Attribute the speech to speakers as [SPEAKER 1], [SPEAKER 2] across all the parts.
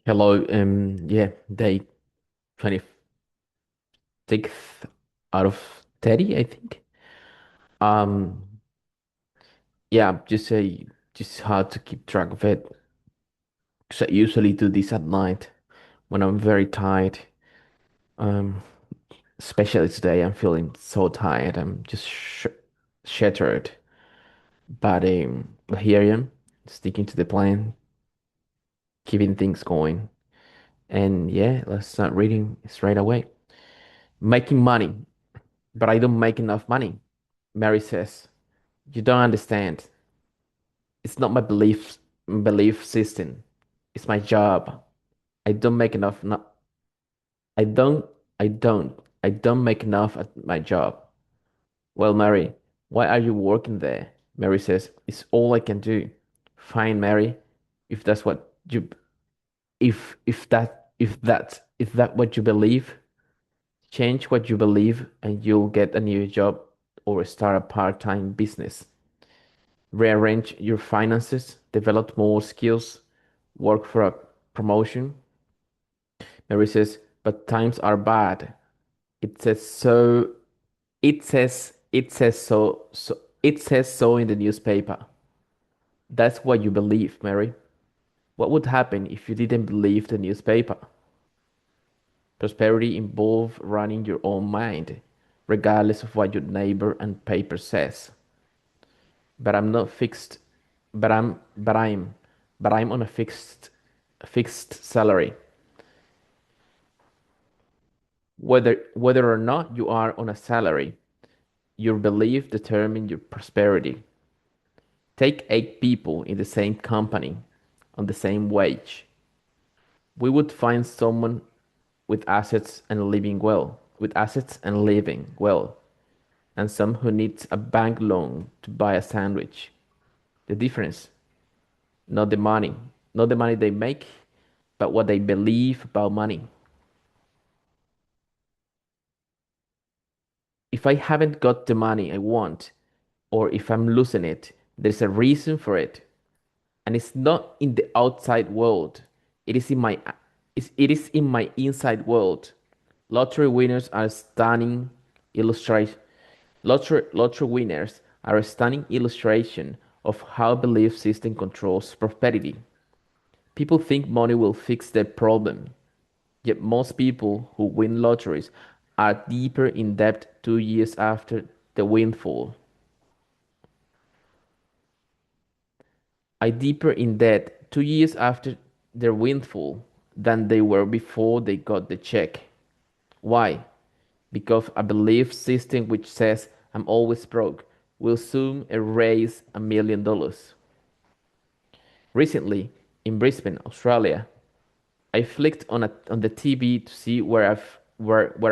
[SPEAKER 1] Hello, yeah, day 26th out of 30, I think. Um, yeah, just hard to keep track of it. 'Cause I usually do this at night when I'm very tired. Um, Especially today, I'm feeling so tired. I'm just shattered. But here I am, sticking to the plan, keeping things going. And yeah, let's start reading straight away. Making money, but I don't make enough money, Mary says. You don't understand. It's not my belief system. It's my job. I don't make enough. No, I don't. I don't. I don't make enough at my job. Well, Mary, why are you working there? Mary says, it's all I can do. Fine, Mary. If that's what you if that what you believe, change what you believe and you'll get a new job or start a part-time business. Rearrange your finances, develop more skills, work for a promotion. Mary says, but times are bad. It says so. It says so in the newspaper. That's what you believe, Mary. What would happen if you didn't believe the newspaper? Prosperity involves running your own mind, regardless of what your neighbor and paper says. But I'm not fixed. But I'm. But I'm. But I'm on a fixed salary. Whether or not you are on a salary, your belief determines your prosperity. Take 8 people in the same company on the same wage. We would find someone with assets and living well, and some who needs a bank loan to buy a sandwich. The difference, not the money, not the money they make, but what they believe about money. If I haven't got the money I want, or if I'm losing it, there's a reason for it. And it's not in the outside world. It is in my it is in my inside world. Lottery winners are stunning illustration. Lottery winners are a stunning illustration of how belief system controls prosperity. People think money will fix their problem, yet most people who win lotteries are deeper in debt 2 years after the windfall. Are deeper in debt 2 years after their windfall than they were before they got the check. Why? Because a belief system which says I'm always broke will soon erase $1 million. Recently, in Brisbane, Australia, I flicked on the TV to see where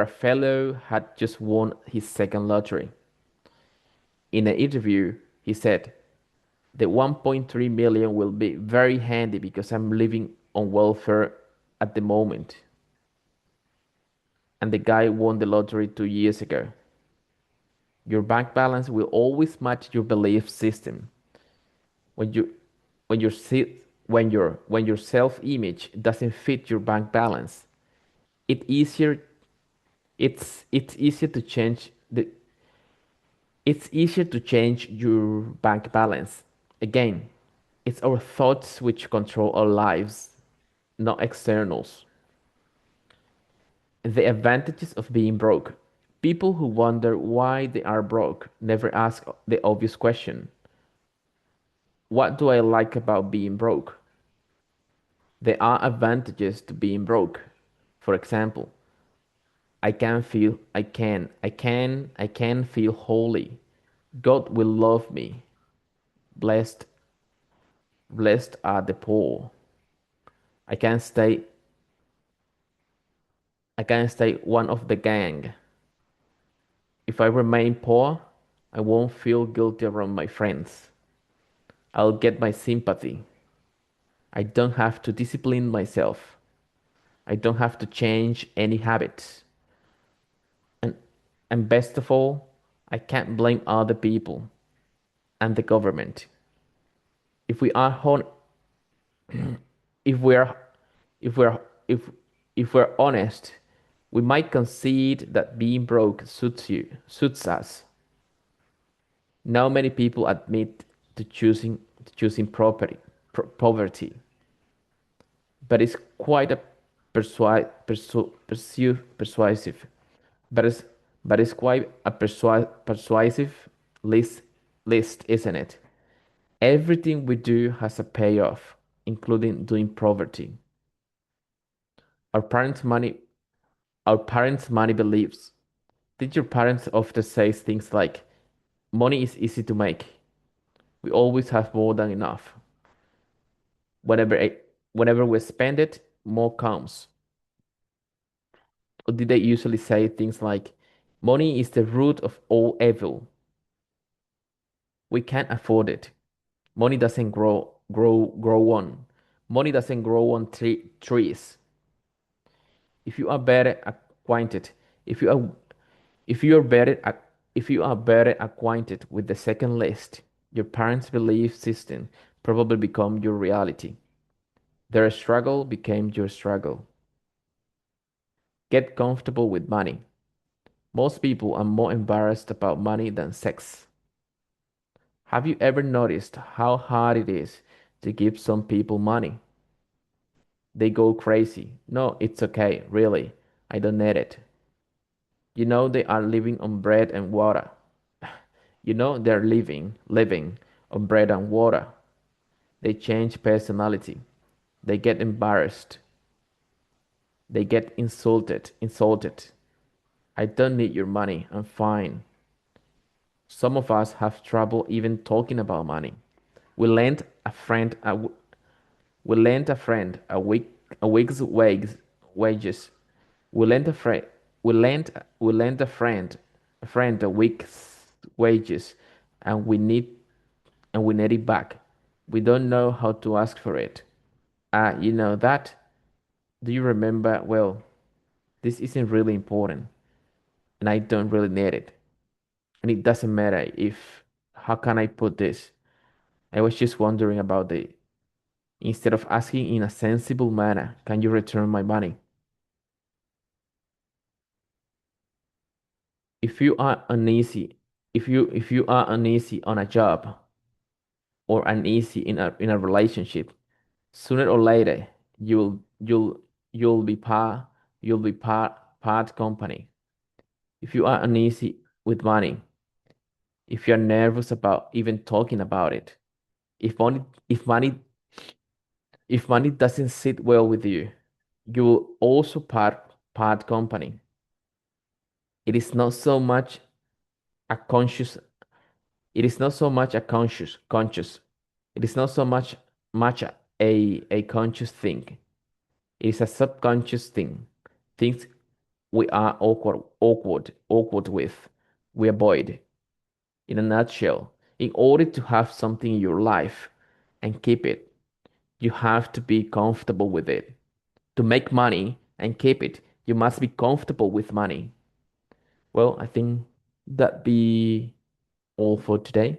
[SPEAKER 1] a fellow had just won his second lottery. In an interview, he said, the 1.3 million will be very handy because I'm living on welfare at the moment. And the guy won the lottery 2 years ago. Your bank balance will always match your belief system. When you when your when your self-image doesn't fit your bank balance, it easier it's easier to change the it's easier to change your bank balance. Again, it's our thoughts which control our lives, not externals. The advantages of being broke. People who wonder why they are broke never ask the obvious question: what do I like about being broke? There are advantages to being broke. For example, I can feel holy. God will love me. Blessed, blessed are the poor. I can stay, I can stay one of the gang. If I remain poor, I won't feel guilty around my friends. I'll get my sympathy. I don't have to discipline myself. I don't have to change any habits. And, and best of all, I can't blame other people and the government. If we are hon- if we are If we're if if we're honest, we might concede that being broke suits us. Now many people admit to choosing poverty, but it's quite a persuasive, but it's but it's quite a persuasive list list, isn't it? Everything we do has a payoff, including doing poverty. Our parents' money, our parents' money beliefs. Did your parents often say things like, "Money is easy to make. We always have more than enough. Whenever whenever we spend it, more comes." Or did they usually say things like, "Money is the root of all evil. We can't afford it. Money doesn't grow on. Money doesn't grow on trees." If you are better acquainted, if you are if you are better if you are better acquainted with the second list, your parents' belief system probably become your reality. Their struggle became your struggle. Get comfortable with money. Most people are more embarrassed about money than sex. Have you ever noticed how hard it is to give some people money? They go crazy. No, it's okay, really. I don't need it. You know they are living on bread and water. You know they're living on bread and water. They change personality. They get embarrassed. They get insulted. I don't need your money. I'm fine. Some of us have trouble even talking about money. We lent a friend a, we lent a friend a week's wages. We lent a friend we lent a friend a week's wages, and we need it back. We don't know how to ask for it. You know that? Do you remember? Well, this isn't really important, and I don't really need it. And it doesn't matter if, how can I put this? I was just wondering about the, instead of asking in a sensible manner, can you return my money? If you are uneasy, if you are uneasy on a job or uneasy in a relationship, sooner or later you'll you'll be part company. If you are uneasy with money, if you're nervous about even talking about it, if money if money if money doesn't sit well with you, you will also part company. It is not so much a conscious it is not so much a conscious it is not so much a conscious thing. It is a subconscious thing. Things we are awkward with, we avoid. In a nutshell, in order to have something in your life and keep it, you have to be comfortable with it. To make money and keep it, you must be comfortable with money. Well, I think that be all for today.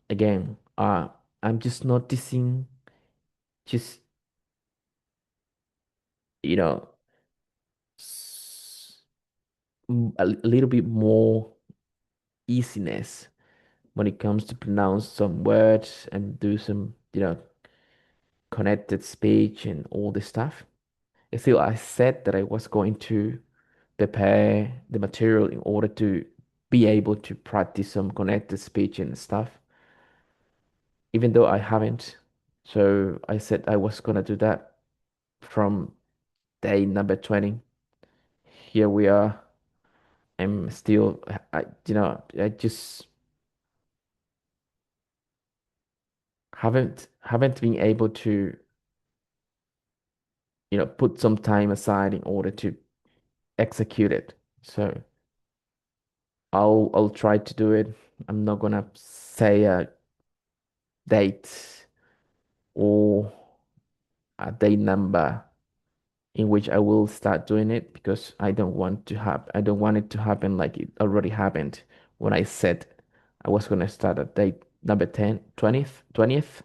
[SPEAKER 1] Again, I'm just noticing, just you know, s- a little bit more easiness when it comes to pronounce some words and do some, connected speech and all this stuff. Still, I said that I was going to prepare the material in order to be able to practice some connected speech and stuff, even though I haven't. So I said I was gonna do that from day number 20. Here we are. I'm still, I just haven't been able to, put some time aside in order to execute it. So I'll try to do it. I'm not gonna say a date or a date number in which I will start doing it, because I don't want it to happen like it already happened when I said I was gonna start at date number 10, 20th.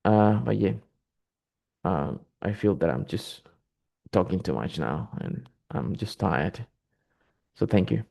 [SPEAKER 1] But yeah, I feel that I'm just talking too much now and I'm just tired. So thank you.